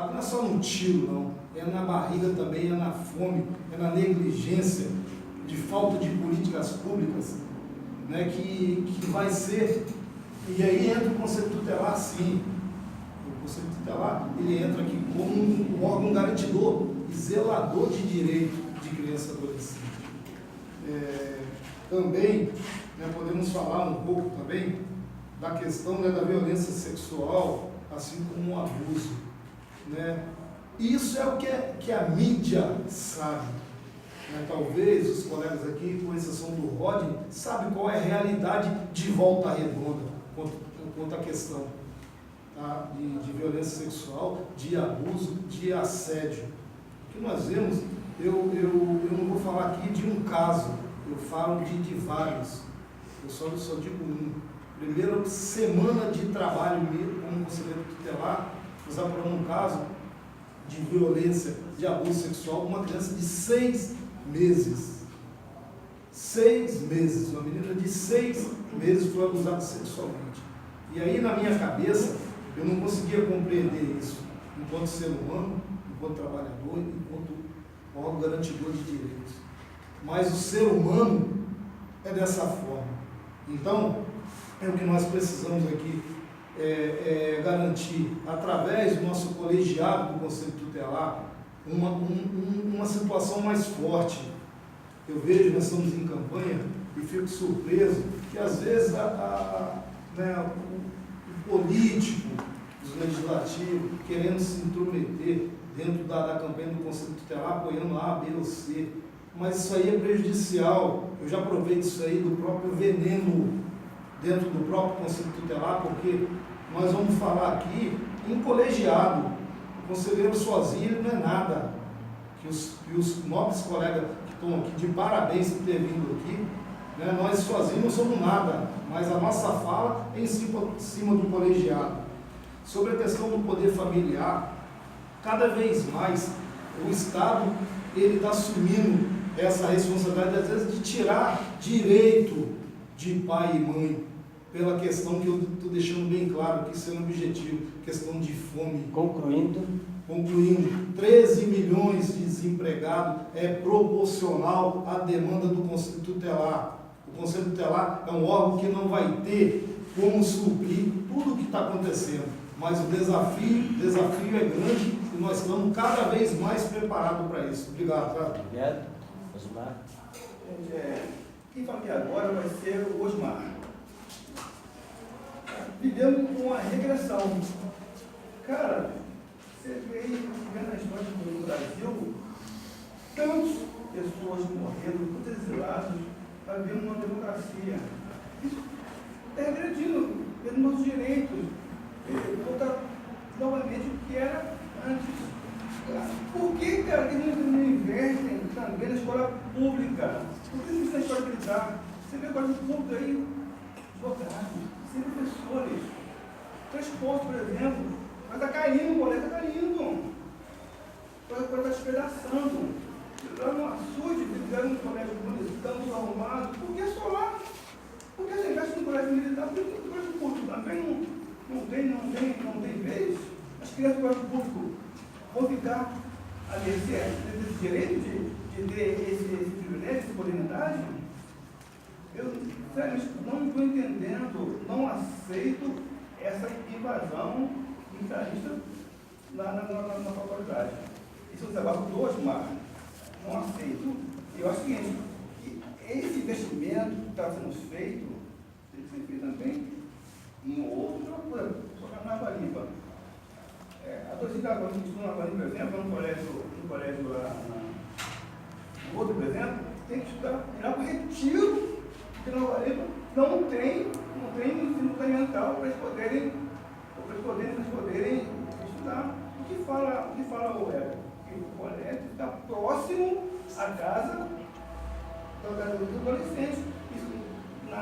Não é só no tiro, não. É na barriga também, é na fome, é na negligência de falta de políticas públicas, né, que vai ser. E aí entra o Conselho Tutelar, sim. O Conselho Tutelar, ele entra aqui como um órgão garantidor e zelador de direito de criança e adolescente. Também, né, podemos falar um pouco também da questão, né, da violência sexual, assim como o abuso. Né? Isso é o que a mídia sabe. Né? Talvez os colegas aqui, com exceção do Rodney, sabem qual é a realidade de Volta Redonda quanto à questão, tá? de violência sexual, de abuso, de assédio. O que nós vemos, eu não vou falar aqui de um caso, eu falo de vários. Eu só digo um. Primeira semana de trabalho mesmo, como conselheiro tutelar, nós apuramos um caso de violência, de abuso sexual de uma criança de 6 meses. 6 meses, uma menina de 6 meses foi abusada sexualmente. E aí, na minha cabeça, eu não conseguia compreender isso, enquanto ser humano, enquanto trabalhador, enquanto órgão garantidor de direitos. Mas o ser humano é dessa forma. Então, é o que nós precisamos aqui garantir, através do nosso colegiado do Conselho Tutelar, uma situação mais forte. Eu vejo, nós estamos em campanha, e fico surpreso que às vezes né, o político, os legislativos, querendo se intrometer dentro da campanha do Conselho Tutelar, apoiando A, B ou C, mas isso aí é prejudicial. Eu já provei disso aí, do próprio veneno dentro do próprio Conselho Tutelar, porque nós vamos falar aqui em colegiado. O conselheiro sozinho não é nada. Que os nobres colegas que estão aqui, de parabéns por ter vindo aqui, né, nós sozinhos não somos nada, mas a nossa fala é em cima do colegiado. Sobre a questão do poder familiar, cada vez mais o Estado está assumindo essa responsabilidade, às vezes, de tirar direito de pai e mãe, pela questão que eu estou deixando bem claro aqui, sendo objetivo, questão de fome. Concluindo, 13 milhões de desempregados é proporcional à demanda do Conselho Tutelar. O Conselho Tutelar é um órgão que não vai ter como suprir tudo o que está acontecendo, mas o desafio é grande e nós estamos cada vez mais preparados para isso. Obrigado. Tá? Obrigado. Osmar. Quem fala aqui agora vai ser o Osmar. Vivemos uma regressão. Cara, você vê na história do Brasil, tantas pessoas morrendo, tantos exilados, para viver uma democracia. Isso está regredindo pelos nossos direitos. Voltar novamente o que era antes. Por que, cara, que não investem também na escola pública? Por que não existe na escola militar? Você vê agora no público aí, advogados, sem professores. Transporte, por exemplo, mas está caindo, o colégio está caindo. O colégio está despedaçando. Lá no açude, fizeram um colégio bonitão, arrumado. Por que só lá? Por que você investe no colégio militar? Por que no colégio público também não tem vez? As crianças do colégio público vão ficar a mercê desse direito de ter esse privilégio, essa oportunidade? Eu, sério, não estou entendendo, não aceito essa invasão militarista na faculdade. Isso é um desabafo do Osmar. Não aceito. Eu acho o seguinte, que esse investimento que está sendo feito, tem que ser feito também em outro, por exemplo, na Água Limpa. A torcida da Água Limpa, na Água Limpa, por exemplo, no colégio lá, no outro, por exemplo, tem que estudar já para retiro, porque na Água Limpa não tem ensino fundamental para eles poderem estudar. O que fala o Weber? Que o colégio está próximo à casa do adolescente. Isso, na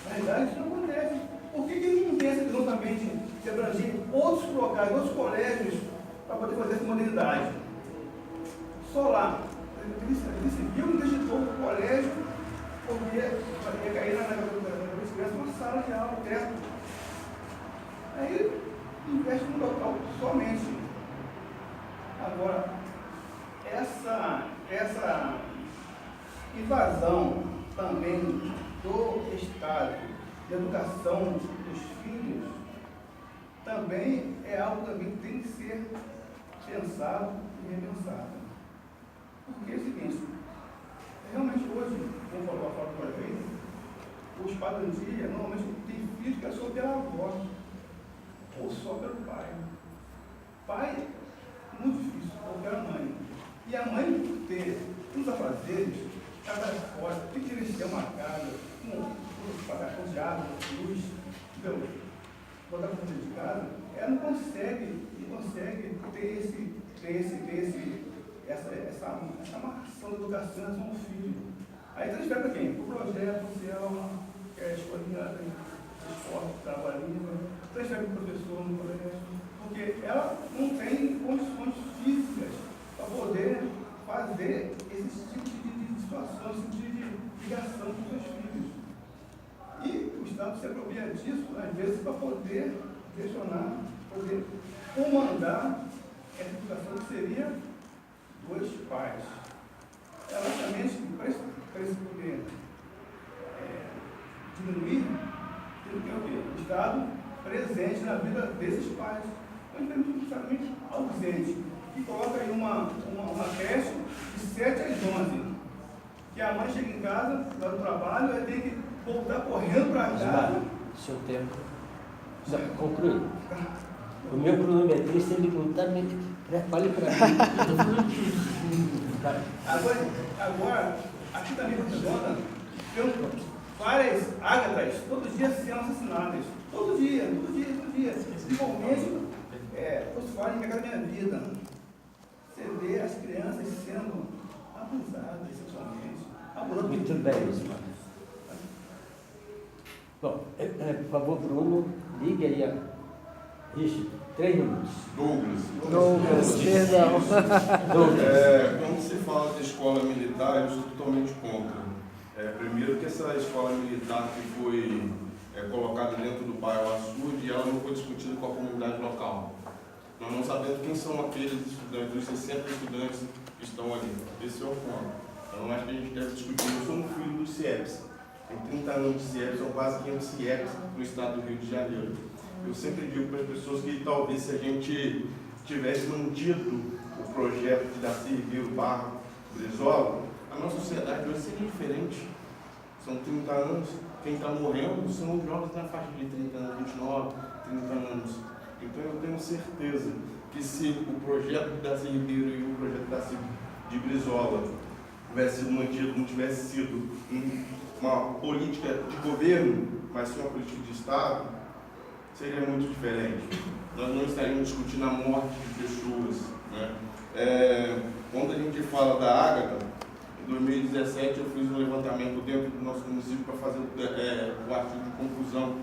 realidade, isso não acontece. Por que ele não tem essa visão também de abranger outros locais, outros colégios, para poder fazer essa modernidade? Só lá. Ele decidiu que digitou o colégio, porque ia cair na cabeça uma sala de aula, teto. Aí investe no local somente Agora, essa invasão também do Estado de educação dos filhos também é algo também que tem que ser pensado e repensado. Porque é o seguinte, realmente hoje, como falou a própria vez, os pais do dia normalmente têm filhos que é só pela avó ou só pelo pai. Pai, muito difícil, ou pela mãe. E a mãe, por ter uns afazeres, casa fora, tem que gerenciar uma casa, com diálogo, luz, entendeu? Botar para dentro de casa, ela não consegue ter essa marcação da educação em um filho. Aí transfere para quem? Para o projeto social, que é a escolinha, esporte, trabalhinho, transfere para o professor no colégio, porque ela não tem condições físicas para poder fazer esse tipo de situação, esse tipo de ligação com seus filhos. E o Estado se apropria disso, às vezes, para poder questionar, poder comandar essa educação que seria dos pais. É logicamente para esse poder diminuir, tem que ter o quê? O Estado presente na vida desses pais, mas não necessariamente ausente, que coloca aí uma creche de 7 às 11, que a mãe chega em casa, vai do trabalho, aí tem que voltar correndo para casa. Seu tempo. Concluir. O meu cronometrista, ele não está me... Fale para mim. Agora, aqui também na Redonda, tem várias ágatas, todo dia sendo assassinadas. Todo dia. Principalmente, os falam que é da minha vida. Você vê as crianças sendo abusadas sexualmente. Muito bem, Ismael. Bom, por favor, Bruno, ligue aí a... Ixi, 3 minutos. Douglas, perdão. Quando se fala de escola militar, eu sou totalmente contra. Primeiro que essa escola militar que foi colocada dentro do bairro Açude, ela não foi discutida com a comunidade local. Nós não sabemos quem são aqueles estudantes, os 60 estudantes que estão ali. Esse é o ponto. Então, acho que a gente deve discutir. Eu sou um filho do CIEPS. Tem 30 anos de CIEPS, são quase 500 CIEPS no estado do Rio de Janeiro. Eu sempre digo para as pessoas que talvez se a gente tivesse mantido o projeto de Darcy Ribeiro / Brizola, a nossa sociedade hoje seria diferente. São 30 anos, quem está morrendo são jovens na faixa de 30 anos, 29, 30 anos. Então eu tenho certeza que se o projeto de Darcy Ribeiro e o projeto de Darcy de Brizola tivesse sido mantido, não tivesse sido uma política de governo, mas sim uma política de Estado, seria muito diferente. Nós não estaríamos discutindo a morte de pessoas, né? Quando a gente fala da Ágata, em 2017 eu fiz um levantamento dentro do nosso município para fazer o artigo de conclusão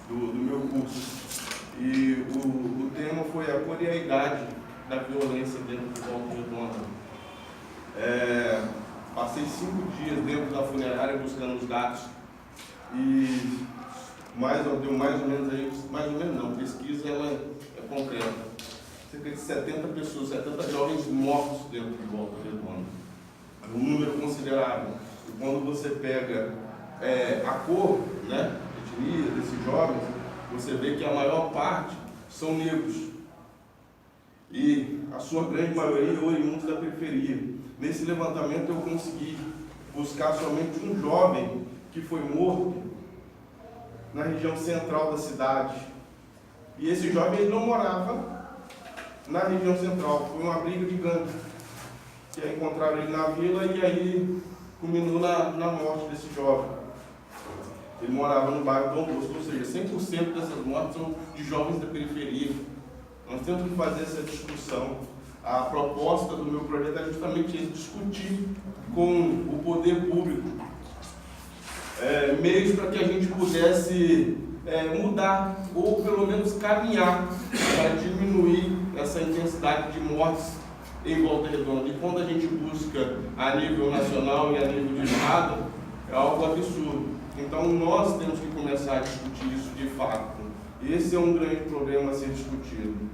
do meu curso. E o tema foi a cor e a idade da violência dentro do Volta Redonda. Passei 5 dias dentro da funerária buscando os dados e deu mais ou menos aí, mais ou menos não, pesquisa ela é concreta. Cerca de 70 pessoas, 70 jovens mortos dentro de Volta Redonda. Um número considerável. E quando você pega a cor, né, a etnia desses jovens, você vê que a maior parte são negros. E a sua grande maioria oriundos da periferia. Nesse levantamento eu consegui buscar somente um jovem que foi morto na região central da cidade. E esse jovem ele não morava na região central, foi uma briga de gangue. Que aí encontraram ele na vila e aí culminou na morte desse jovem. Ele morava no bairro Dom Bosco, ou seja, 100% dessas mortes são de jovens da periferia. Nós temos que fazer essa discussão. A proposta do meu projeto é justamente discutir com o poder público meios para que a gente pudesse mudar, ou pelo menos caminhar para diminuir essa intensidade de mortes em Volta Redonda. E quando a gente busca a nível nacional e a nível de estado, é algo absurdo. Então nós temos que começar a discutir isso de fato. Esse é um grande problema a ser discutido.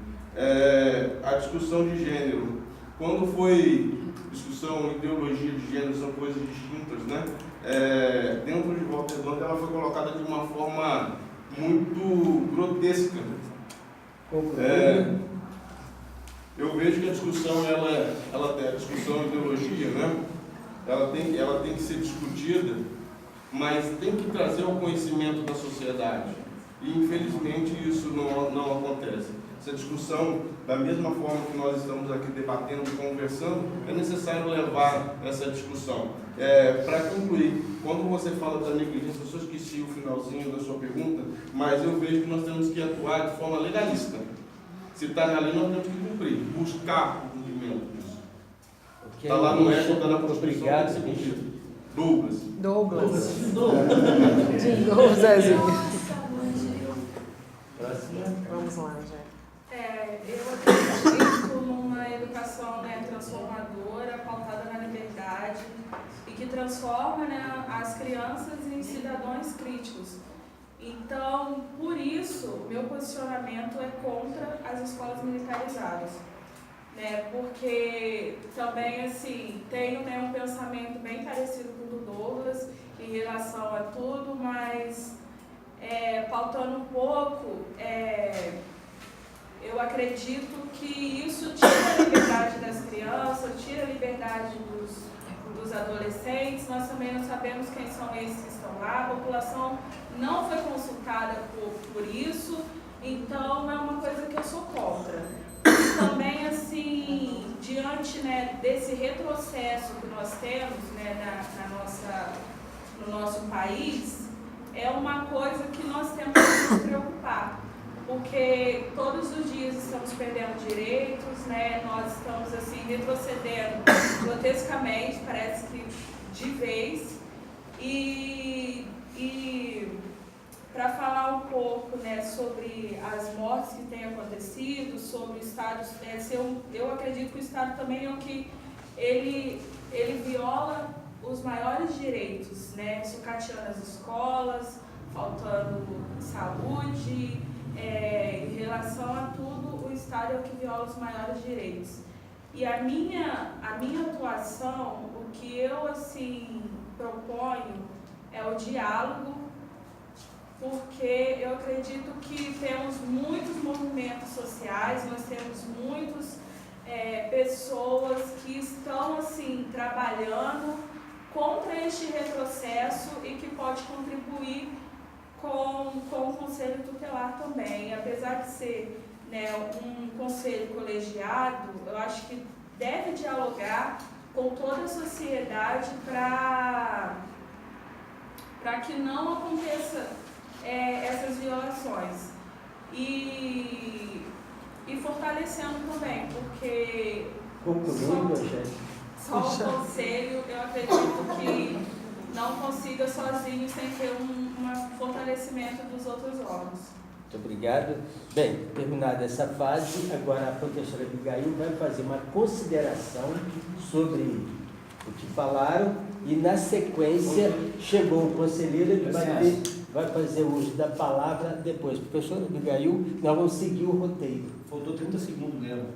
A discussão de gênero. Quando foi discussão, ideologia de gênero, são coisas distintas, né? Dentro de Volta Redonda, ela foi colocada de uma forma muito grotesca. Eu vejo que a discussão, a discussão ideologia, né? Ela tem que ser discutida, mas tem que trazer ao conhecimento da sociedade. E, infelizmente, isso não acontece. Essa discussão, da mesma forma que nós estamos aqui debatendo e conversando, é necessário levar essa discussão. Para concluir, quando você fala da negligência, eu só esqueci o finalzinho da sua pergunta, mas eu vejo que nós temos que atuar de forma legalista. Se está na lei, nós temos que cumprir, buscar o cumprimento disso. Está lá no ECO, está na Constituição, tem que ser cumprido. Douglas, Zezinho. Vamos lá, Jé. Eu acredito numa educação, né, transformadora, pautada na liberdade e que transforma, né, as crianças em cidadãos críticos. Então, por isso, meu posicionamento é contra as escolas militarizadas, né, porque também, assim, tenho, né, um pensamento bem parecido com o do Douglas em relação a tudo, mas pautando um pouco, eu acredito que isso tira a liberdade das crianças, tira a liberdade dos adolescentes. Nós também não sabemos quem são esses que estão lá, a população não foi consultada por isso, então é uma coisa que eu sou contra. E também, assim, diante, né, desse retrocesso que nós temos, né, no nosso país, é uma coisa que nós temos que nos preocupar, porque todos os dias estamos perdendo direitos, né? Nós estamos assim retrocedendo grotescamente, parece que de vez. E para falar um pouco, né, sobre as mortes que têm acontecido, sobre o Estado, eu acredito que o Estado também é o que ele viola os maiores direitos, né? Sucateando as escolas, faltando saúde, em relação a tudo, o Estado é o que viola os maiores direitos. E a minha atuação, o que eu, assim, proponho é o diálogo, porque eu acredito que temos muitos movimentos sociais, nós temos muitas pessoas que estão, assim, trabalhando contra este retrocesso e que pode contribuir com o Conselho Tutelar também. Apesar de ser, né, um conselho colegiado, eu acho que deve dialogar com toda a sociedade para que não aconteça essas violações. E fortalecendo também, porque só o conselho, eu acredito que não consiga sozinho sem ter um fortalecimento dos outros órgãos. Muito obrigado. Bem, terminada essa fase, agora a professora Abigail vai fazer uma consideração sobre o que falaram e, na sequência, chegou o conselheiro, ele vai fazer uso da palavra depois. Professora Abigail, nós vamos seguir o roteiro. Faltou 30 segundos dela.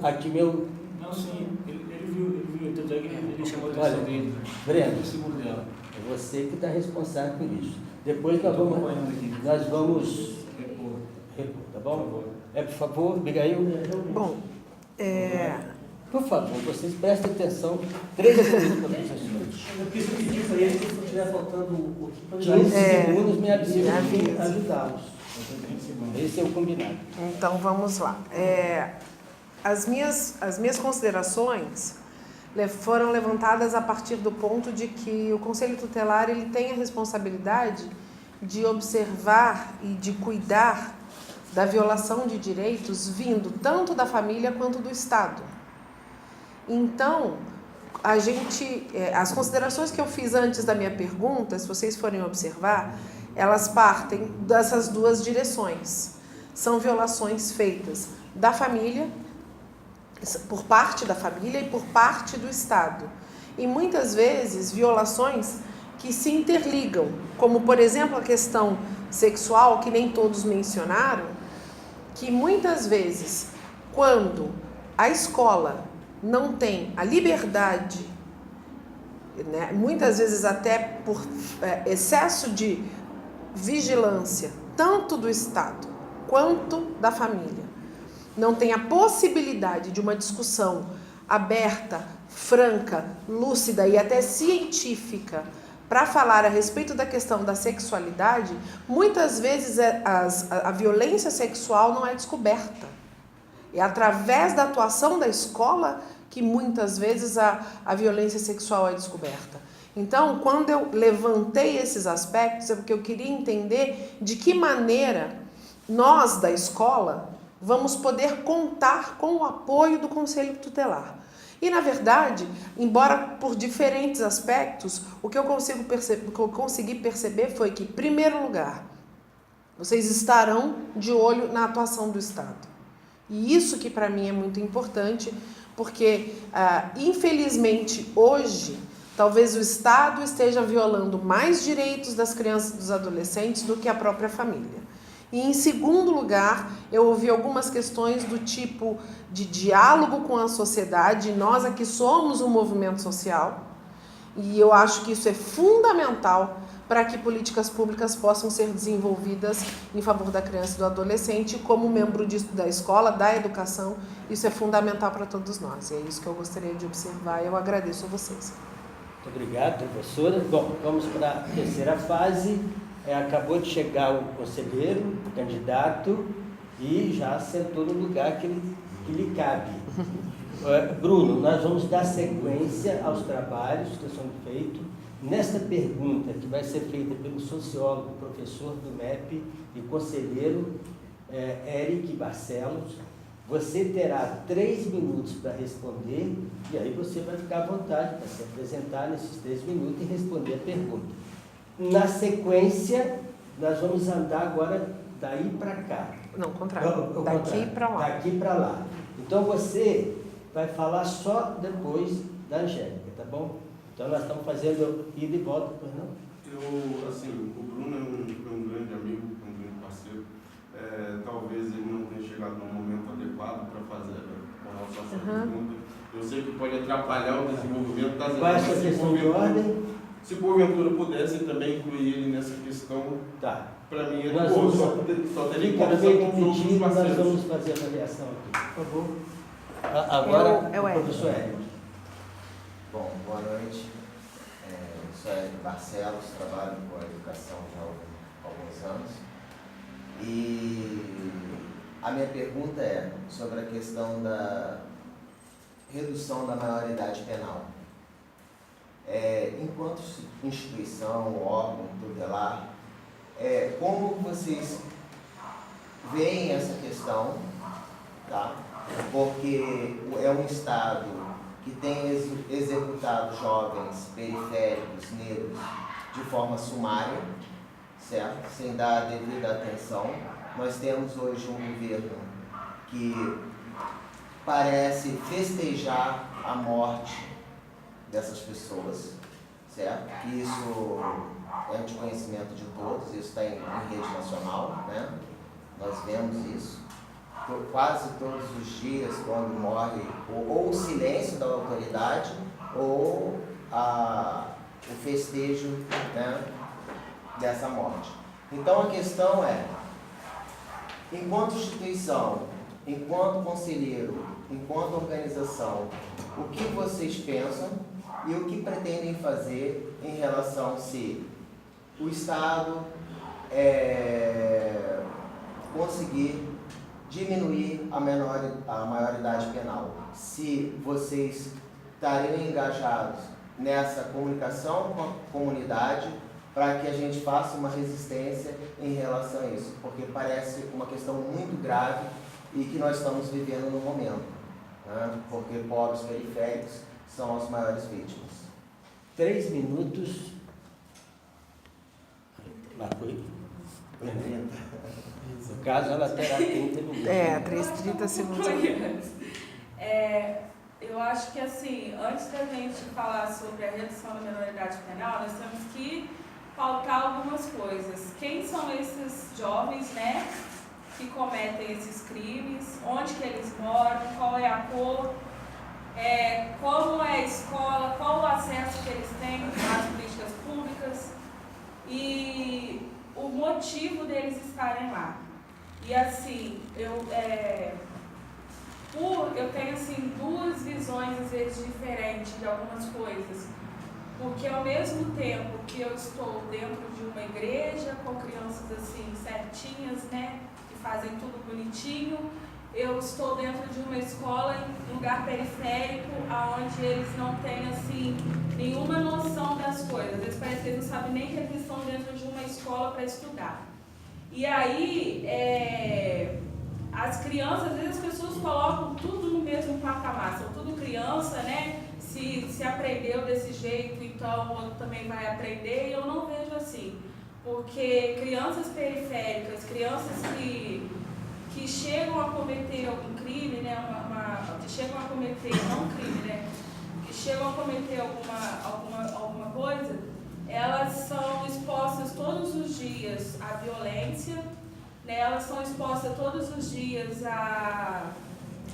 Aqui meu... Não, sim, ele viu, tanto é que ele chamou a atenção dele. Breno, 30 segundos dela. é você que está responsável por isso. Depois nós vamos repor, tá bom? Por favor, Abigail. Bom, Por favor, vocês prestem atenção. 3 minutos para vocês. Eu quis pedir para ele que se estiver faltando 15 segundos, me avisa avisa. ajudá-los. Esse é o combinado. então vamos lá. As minhas considerações foram levantadas a partir do ponto de que o Conselho Tutelar ele tem a responsabilidade de observar e de cuidar da violação de direitos vindo tanto da família quanto do Estado. Então, as considerações que eu fiz antes da minha pergunta, se vocês forem observar, elas partem dessas duas direções. São violações feitas da família, por parte da família e por parte do Estado. E muitas vezes violações que se interligam, como por exemplo a questão sexual, que nem todos mencionaram, que muitas vezes, quando a escola não tem a liberdade, né, muitas vezes até por excesso de vigilância, tanto do Estado quanto da família, não tem a possibilidade de uma discussão aberta, franca, lúcida e até científica para falar a respeito da questão da sexualidade, muitas vezes a violência sexual não é descoberta. É através da atuação da escola que muitas vezes a violência sexual é descoberta. Então, quando eu levantei esses aspectos, é porque eu queria entender de que maneira nós, da escola, vamos poder contar com o apoio do Conselho Tutelar. E, na verdade, embora por diferentes aspectos, o que eu consegui perceber foi que, em primeiro lugar, vocês estarão de olho na atuação do Estado. E isso que para mim é muito importante, porque, infelizmente, hoje, talvez o Estado esteja violando mais direitos das crianças e dos adolescentes do que a própria família. E, em segundo lugar, eu ouvi algumas questões do tipo de diálogo com a sociedade. Nós aqui somos um movimento social e eu acho que isso é fundamental para que políticas públicas possam ser desenvolvidas em favor da criança e do adolescente. Como membro da escola, da educação, isso é fundamental para todos nós. E é isso que eu gostaria de observar e eu agradeço a vocês. Muito obrigado, professora. Bom, vamos para a terceira fase. Acabou de chegar o conselheiro, o candidato, e já sentou no lugar que lhe cabe. Bruno, nós vamos dar sequência aos trabalhos que estão sendo feitos. Nesta pergunta, que vai ser feita pelo sociólogo, professor do MEP e conselheiro Eric Barcelos, você terá 3 minutos para responder, e aí você vai ficar à vontade para se apresentar nesses 3 minutos e responder a pergunta. Na sequência, nós vamos andar agora daí para cá. Não, o contrário. Daqui para lá. Daqui para lá. Então, você vai falar só depois da Angélica, tá bom? Então, nós estamos fazendo ida e volta, pois não? O Bruno é um grande amigo, um grande parceiro. Talvez ele não tenha chegado no momento adequado para fazer a nossa pergunta. Eu sei que pode atrapalhar o desenvolvimento das Qual é a sua questão de ordem? Se porventura pudessem também incluir ele nessa questão, tá. Para mim é nós bom, vamos, só teria que cada conversar vez com os outros pedir, nós parceiros. vamos fazer a avaliação aqui, por favor. Agora, o professor Hélio. Bom, boa noite. Sou Hélio Barcelos, trabalho com a educação já há alguns anos. E a minha pergunta é sobre a questão da redução da maioridade penal. Enquanto instituição, órgão tutelar, como vocês veem essa questão, tá? Porque é um Estado que tem executado jovens periféricos, negros, de forma sumária, certo? Sem dar a devida atenção. Nós temos hoje um governo que parece festejar a morte dessas pessoas, certo? Isso é de conhecimento de todos, isso está em rede nacional, né? Nós vemos isso quase todos os dias, quando morre ou o silêncio da autoridade ou o festejo, né, dessa morte. Então a questão é, enquanto instituição, enquanto conselheiro, enquanto organização, o que vocês pensam e o que pretendem fazer em relação se o Estado conseguir diminuir a maioridade penal? Se vocês estariam engajados nessa comunicação com a comunidade para que a gente faça uma resistência em relação a isso, porque parece uma questão muito grave e que nós estamos vivendo no momento, né? Porque pobres periféricos são as maiores vítimas. 3 minutos. Lá foi. No caso, ela terá 30 minutos. 30 segundos. Eu acho que, assim, antes da gente falar sobre a redução da minoridade penal, nós temos que pautar algumas coisas. Quem são esses jovens, né, que cometem esses crimes, onde que eles moram, qual é a cor, como é a escola, qual o acesso que eles têm às políticas públicas e o motivo deles estarem lá. E assim, eu tenho assim, duas visões às vezes diferentes de algumas coisas. Porque ao mesmo tempo que eu estou dentro de uma igreja com crianças assim certinhas, né, que fazem tudo bonitinho, eu estou dentro de uma escola em um lugar periférico, onde eles não têm assim nenhuma noção das coisas. Às vezes parece que eles não sabem nem que eles estão dentro de uma escola para estudar. E aí, as crianças, às vezes as pessoas colocam tudo no mesmo patamar, são tudo criança, né? Se aprendeu desse jeito, então o outro também vai aprender, e eu não vejo assim. Porque crianças periféricas, crianças que chegam a cometer algum crime, né? Que chegam a cometer, não um crime, né? Que chegam a cometer alguma coisa, elas são expostas todos os dias à violência, né? Elas são expostas todos os dias a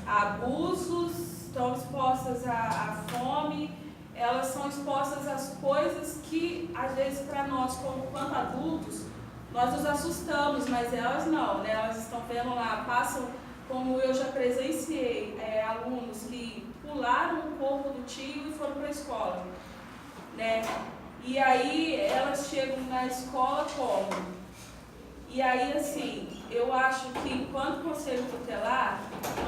abusos, estão expostas à fome, elas são expostas às coisas que, às vezes, para nós, quanto adultos, nós nos assustamos, mas elas não, né? Elas estão vendo lá, passam, como eu já presenciei, alunos que pularam o corpo do tio e foram para a escola, né? E aí elas chegam na escola como? E aí, assim, eu acho que enquanto Conselho Tutelar,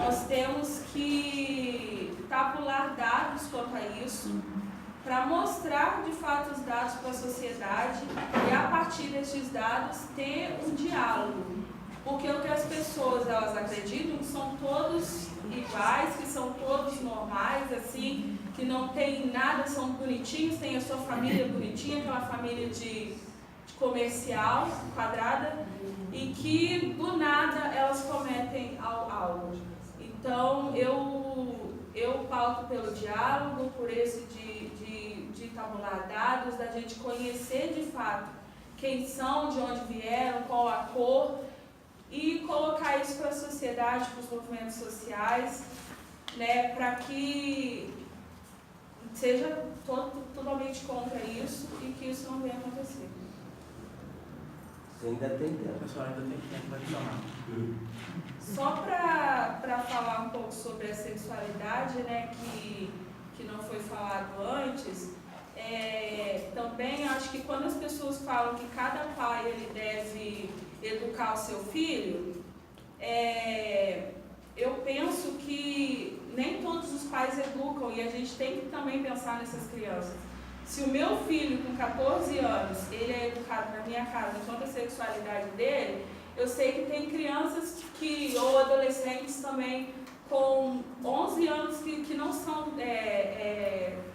nós temos que tabular dados quanto a isso, para mostrar de fato os dados para a sociedade e a partir desses dados ter um diálogo. Porque o que as pessoas elas acreditam que são todos iguais, que são todos normais, assim, que não tem nada, são bonitinhos, tem a sua família bonitinha, aquela família de comercial, quadrada, e que do nada elas cometem algo. Então eu pauto pelo diálogo, por esse de tabular dados, da gente conhecer de fato quem são, de onde vieram, qual a cor, e colocar isso para a sociedade, para os movimentos sociais, né, para que seja totalmente contra isso e que isso não venha acontecer. Você ainda tem tempo. Pessoal, ainda tem tempo para adicionar. Só para falar um pouco sobre a sexualidade, né, que não foi falado antes, também acho que quando as pessoas falam que cada pai ele deve educar o seu filho, eu penso que nem todos os pais educam e a gente tem que também pensar nessas crianças. Se o meu filho com 14 anos, ele é educado na minha casa quanto à sexualidade dele, eu sei que tem crianças ou adolescentes também com 11 anos que não são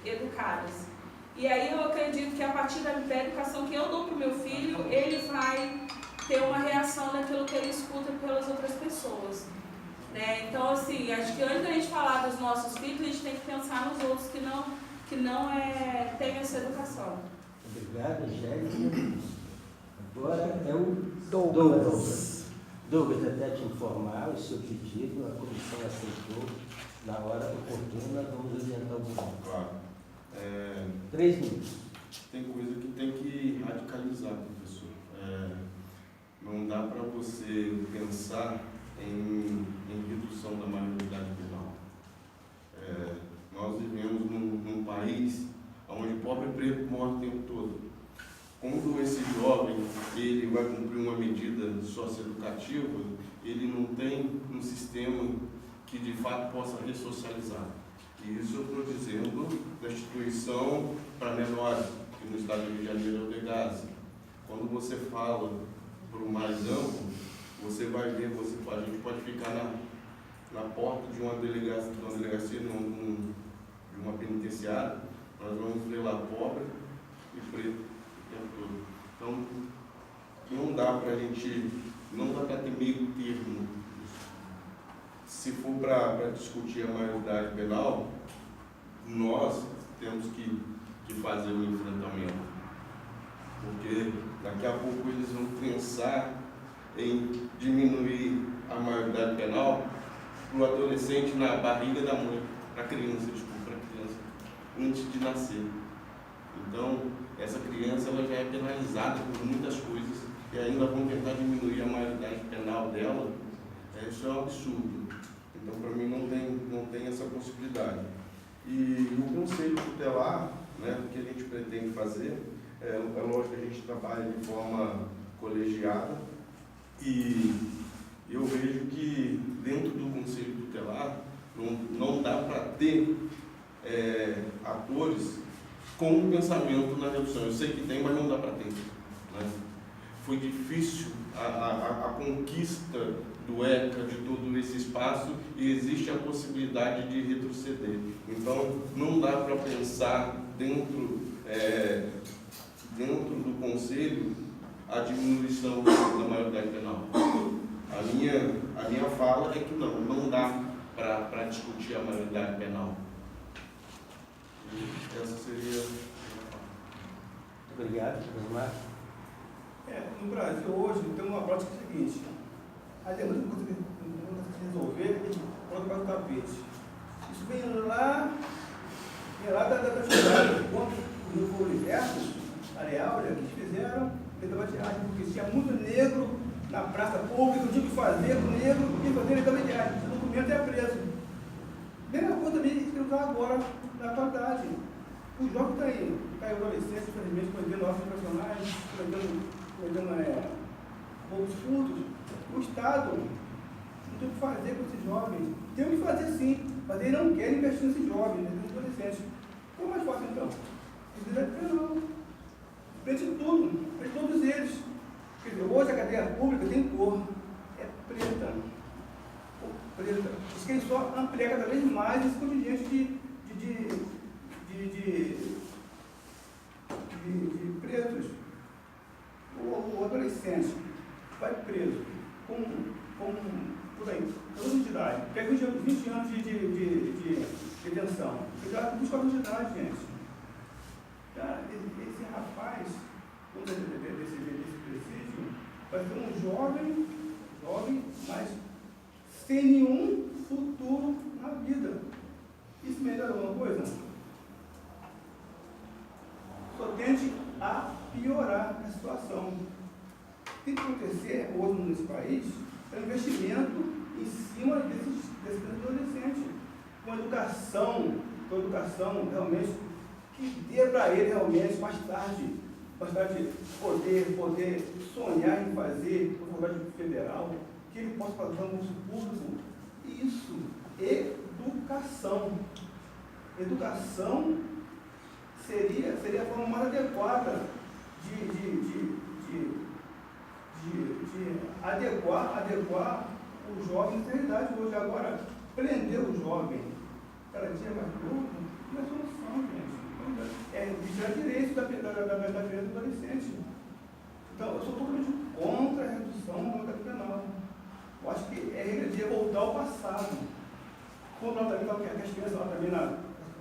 educadas. E aí eu acredito que a partir da educação que eu dou para o meu filho, ele vai ter uma reação daquilo que ele escuta pelas outras pessoas. Né? Então, assim, acho que antes da gente falar dos nossos filhos, a gente tem que pensar nos outros que não têm essa educação. Obrigado, Angélica. Agora é o Douglas. Douglas, até te informar o seu pedido, a comissão aceitou. Na hora oportuna, vamos adiantar o grupo. Claro. 3 minutos. Tem coisa que tem que radicalizar, professor. Não dá para você pensar em redução da maioridade penal. Nós vivemos num país onde pobre e preto morre o tempo todo. Quando esse jovem ele vai cumprir uma medida socioeducativa, ele não tem um sistema que de fato possa ressocializar. E isso eu estou dizendo da instituição para menores, que no estado do Rio de Janeiro é o DEGASE. Quando você fala para o mais amplo, você vai ver, a gente pode ficar na porta de uma delegacia, de uma penitenciária, nós vamos ver lá pobre e preto o tempo todo. Então, não dá para ter meio termo. Se for para discutir a maioridade penal, nós temos que fazer o enfrentamento. Porque daqui a pouco eles vão pensar em diminuir a maioridade penal para o adolescente na barriga da mãe, para a criança, antes de nascer. Então, essa criança ela já é penalizada por muitas coisas e ainda vão tentar diminuir a maioridade penal dela. Isso é um absurdo. Então, para mim, não tem essa possibilidade. E o Conselho Tutelar, né, o que a gente pretende fazer, é lógico que a gente trabalha de forma colegiada e eu vejo que dentro do Conselho Tutelar não dá para ter atores com pensamento na redução. Eu sei que tem, mas não dá para ter. Né? Foi difícil a conquista do ECA, de todo esse espaço, e existe a possibilidade de retroceder. Então, não dá para pensar dentro do Conselho a diminuição da maioridade penal. A minha fala é que não dá para discutir a maioridade penal. E essa seria... Muito obrigado, Osmar. No Brasil hoje tem uma prática seguinte: a demanda que você resolver, ele coloca para o tapete. Isso vem lá da cidade. Quando no universo, Areal, eles fizeram legalidade, porque tinha muito negro na praça pública, não tinha o que fazer com o negro, e fazer legalidade. Esse documento é preso. Mesma coisa também que usar agora na atualidade. O jovem está aí, caiu adolescência, infelizmente, cometendo atos profissionais, cometendo poucos furtos. O Estado não tem o que fazer com esses jovens. Tem o que fazer sim, mas eles não querem investir nesses jovens, nesses adolescentes. Qual é mais fácil então? Não. Frente de tudo, frente de todos eles. Quer dizer, hoje a cadeia pública tem cor, é preta. Preta. Isso que ele só amplia cada vez mais esse contingente de presos. O adolescente vai preso com por aí, 12 anos de idade, pega 20 anos de detenção. Ele já com 4 anos de idade, gente. Cara, esse rapaz, quando ele desse presídio, vai ser um jovem, mas sem nenhum futuro na vida. Isso melhora alguma coisa? Só tende a piorar a situação. O que tem que acontecer hoje nesse país é um investimento em cima desses adolescentes, com educação realmente, que dê para ele realmente mais tarde poder sonhar em fazer uma faculdade federal, que ele possa fazer um curso público. Isso, educação. Educação seria a forma mais adequada de adequar o jovem à realidade hoje. Agora, prender o jovem cada dia mais novo não é solução, gente. É tirar direito da criança e do adolescente. Então, eu sou totalmente contra a redução da maioridade penal. Eu acho que é regredir, é voltar ao passado. Quando nós também as crianças lá também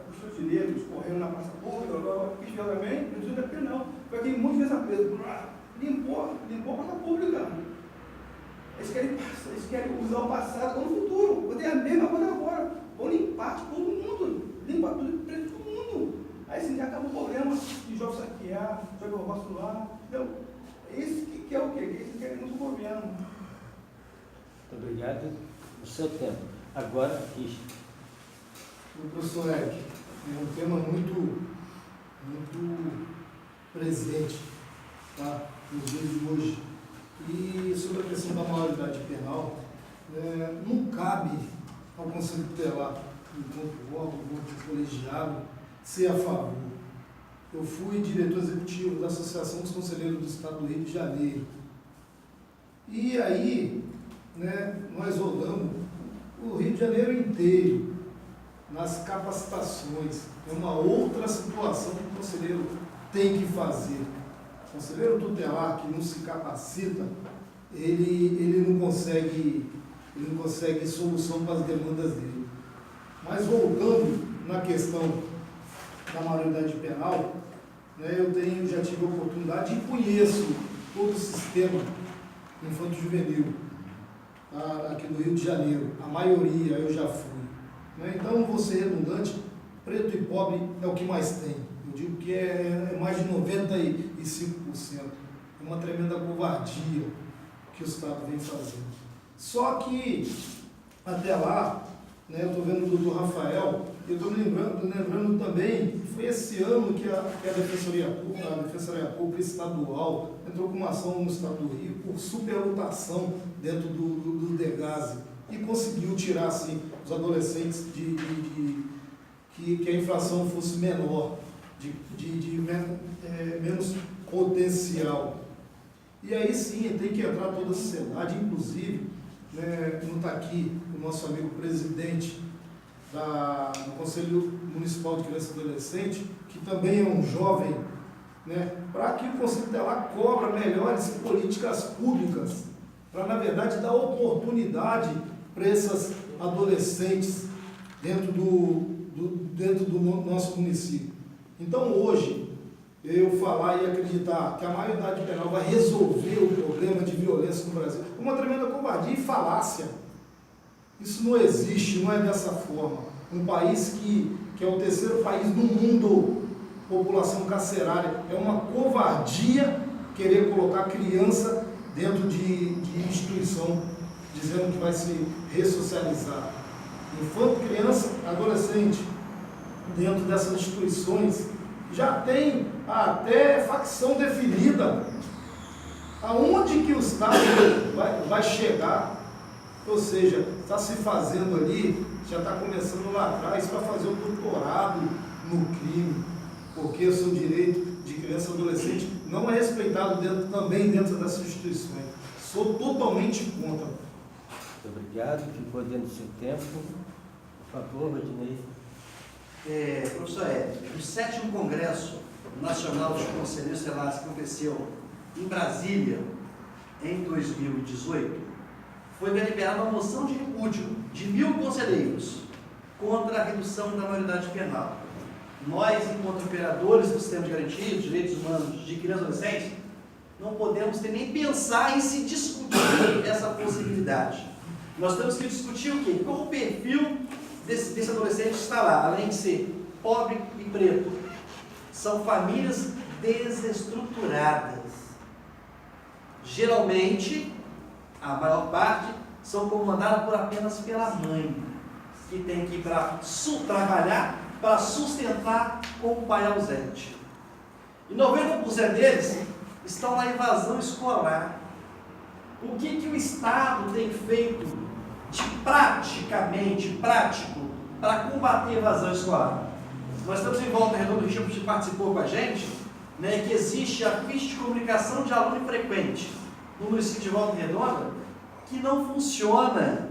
os de negros correndo na praça pública, o que fizeram também, reduziu a penal. Foi aquele monte de criança presa. Limpou a praça pública. Eles querem usar o passado como futuro. Vou ter a mesma coisa agora. Vão limpar todo mundo. Limpar tudo, preso todo mundo. Aí assim, já acaba o problema de jovem saquear, jovem roubar celular. Então, esse que é o quê? Que eles querem no governo. Muito obrigado. O seu tempo. Agora, Cristo. Professor Eric, é um tema muito presente, tá, nos dias de hoje. E sobre a questão da maioridade penal, não cabe ao Conselho Tutelar, enquanto órgão, enquanto colegiado, ser a favor. Eu fui diretor executivo da Associação dos Conselheiros do Estado do Rio de Janeiro. E aí, nós rodamos o Rio de Janeiro inteiro nas capacitações. É uma outra situação que o conselheiro tem que fazer. O conselheiro tutelar que não se capacita, ele não consegue solução para as demandas dele. Mas voltando na questão da maioridade penal, eu já tive a oportunidade e conheço todo o sistema infanto-juvenil, aqui do Rio de Janeiro. A maioria eu já fui. Né? Então, vou ser redundante, preto e pobre é o que mais tem. Eu digo que é mais de 95%. É uma tremenda covardia que o Estado vem fazendo. Só que, até lá, né, eu estou vendo o doutor Rafael, eu estou lembrando também, foi esse ano que a Defensoria Pública Estadual entrou com uma ação no Estado do Rio por superlotação dentro do DEGASE e conseguiu tirar assim, os adolescentes que a infração fosse menor, menos potencial. E aí sim, tem que entrar toda a sociedade, inclusive, né, não está aqui o nosso amigo presidente do Conselho Municipal de Criança e Adolescente, que também é um jovem, né, para que o Conselho Tutelar cobra melhores políticas públicas, para, na verdade, dar oportunidade para essas adolescentes dentro do nosso município. Então, hoje, eu falar e acreditar que a maioridade penal vai resolver o problema de violência no Brasil é uma tremenda covardia e falácia. Isso não existe, não é dessa forma. Um país que é o terceiro país no mundo, população carcerária, é uma covardia querer colocar criança dentro de instituição, dizendo que vai se ressocializar. Infanto, criança, adolescente, dentro dessas instituições, já tem até facção definida. Aonde que o Estado vai chegar? Ou seja, está se fazendo ali, já está começando lá atrás para fazer um doutorado no crime, porque o seu direito de criança e adolescente não é respeitado também dentro dessas instituições. Sou totalmente contra. Muito obrigado. Ficou dentro do seu tempo. Por favor, Rodinei. Professor o 7º Congresso Nacional dos Conselheiros Tutelares, que aconteceu em Brasília em 2018, foi deliberada uma moção de repúdio de 1.000 conselheiros contra a redução da maioridade penal. Nós, enquanto operadores do sistema de garantia dos direitos humanos de crianças e adolescentes, não podemos nem pensar em se discutir essa possibilidade. Nós temos que discutir o quê? Qual o perfil desse adolescente que está lá, além de ser pobre e preto? São famílias desestruturadas. Geralmente, a maior parte, são comandadas apenas pela mãe, que tem que ir para trabalhar para sustentar com o pai ausente. E 90% deles estão na evasão escolar. O que o Estado tem feito de prático para combater a evasão escolar? Nós estamos em Volta Redonda, o Richard participou com a gente, né, que existe a ficha de comunicação de aluno frequente no município de Volta Redonda, que não funciona.